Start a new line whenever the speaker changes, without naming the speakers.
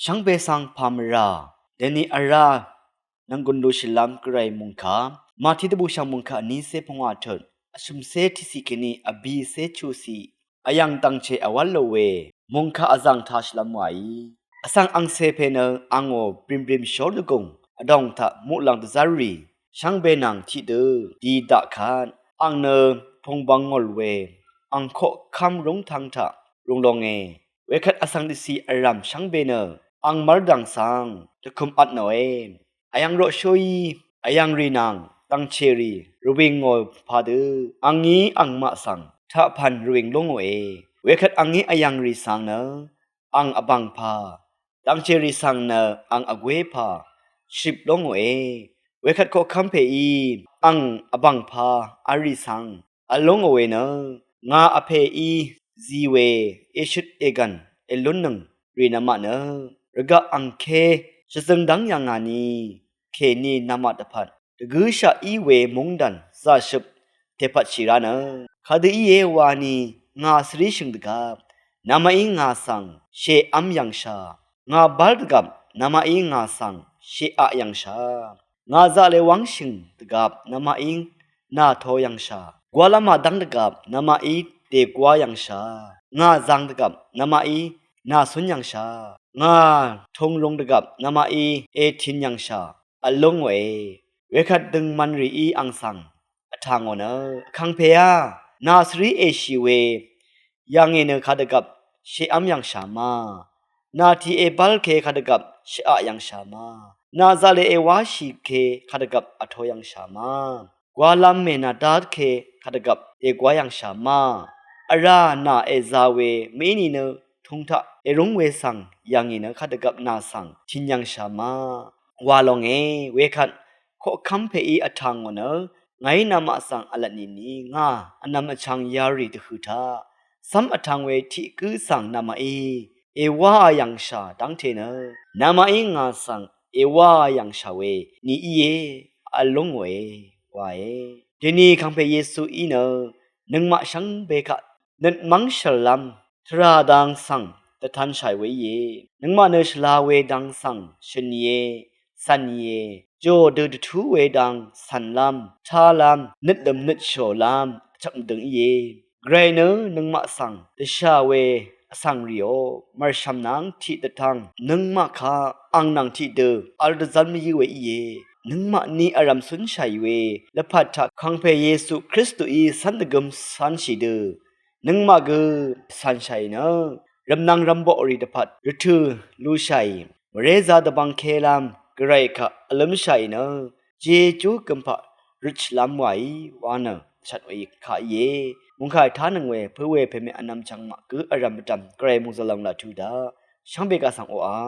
ช่างเบสังพามราเดนีอารานังกุนดูชิลามกรายมุงคามาทิตบูชามุงคานี้เซพงอาเถิดชุมเซทิสิกินีอบีเซชูซีอายังตังเชอวัลโลเวมุงคาอาจังทัชลามไวอาสังอังเซเพเนอังโอปริมปริมชอลกงอดองทะมุลังตซารีช่างเบนังทิเดดีดะคานอังเนพงบังงอลเวอังโคคำรงทังทะรงลงเอเวคัดอาสังดิสีอารัมช่างเบเนอังมารดังสังจะคุมอัดหน่อยอายังโรชอยอายังรีนังตังเชรีรูวิงโงพาดือังงี้อังมาสังถ้าพันรูวิงลงเอเวคัดอังงี้อายังรีสังเนอังอบังพาตังเชรีสังเนอังอเวพาชิบลงเอเวคัดโคคัมเพอีอังอบังพาอารีสังอลงเวเนงาอเพอีซีเวเอชุดเอกันเอลุนนึงรีนามาเนรกะอังเคจะซึงดังยังงานีเคนีนามาตพัดตะกุชาอีเวมุงดันซาชุบเทปัดชิรานะคาดีเยวานีงาสริชิงดกับนามาอิงาสังเชอัมยังชางาบัลดกับนามาอิงาสังเชอะยังชางาซาเลวังชิงดกับนามาอิงนาโทยังชากวาลามาดังดกับนามาอีเตกวายังชางาจังดกับนามาอีนาสุนยังชางาทงลงดกับนามาอีเอทินยังชาอลงเวเวคัดดึงมันรีอีอังสังอทางโอเนคังเพยนาสรีเอชิเวยังเอเนคัดกับเชอัมยังชามานาทีเอบัลเคคัดกับเชอะยังชามานาซาเลเอวาชิเคคัดกับอโทยังชามากวาลัมเมนาดาดเคคัดกับเอกวายังชามาอารานาเอซาเวเมนีเนทุงทะเอรงเวสังยังอินคัดกับนาสังทินยังชามาวาลงเอเวคัดโคคัมเพอีอทังโอเนไงนามาสังอลันีนีงาอนามอชังยารีตะคือทาซัมอทังเวทิคือสังนามาเอวายังชาดังเทเนนามางาสังเอวายังชาเวนีอีเยอลงเววาเอทีนี้คังเพเยซูอีเนนึงมาชังเบกะนันมังชลัมทราดังสังตะทันชัยเวเยนึงมาเนชลาเวดังสังชนเยสันเยโจเดดทูเวดังสันลัมชาลัมนิดดมนิดโชลัมจับดึงเยไกรเนนึงมาสังตะชาเวสังริโอมาชัมนังที่ตะทังนึงมาคาอังนังที่เดออัลดซันมีเวเยนึงมานีอารามสุนชัยเวและพัทธะคังเพเยซูคริสต์อีสันตะกมสันชิเดอนึงมาเกสันชัยนะรำนังรำบ่อรีดพัดรถือลูชัยเรซาดบังเคลามกระไรคะอลัมชัยนะเจจูกัมพะริชลามไววานะชัดไว้ขาเยมุงขายท่านังเวเพื่อเวเพเมอนำจังมะคืออารามประจำไกรมุงสลังละทูดาช่างเบกาสังโออา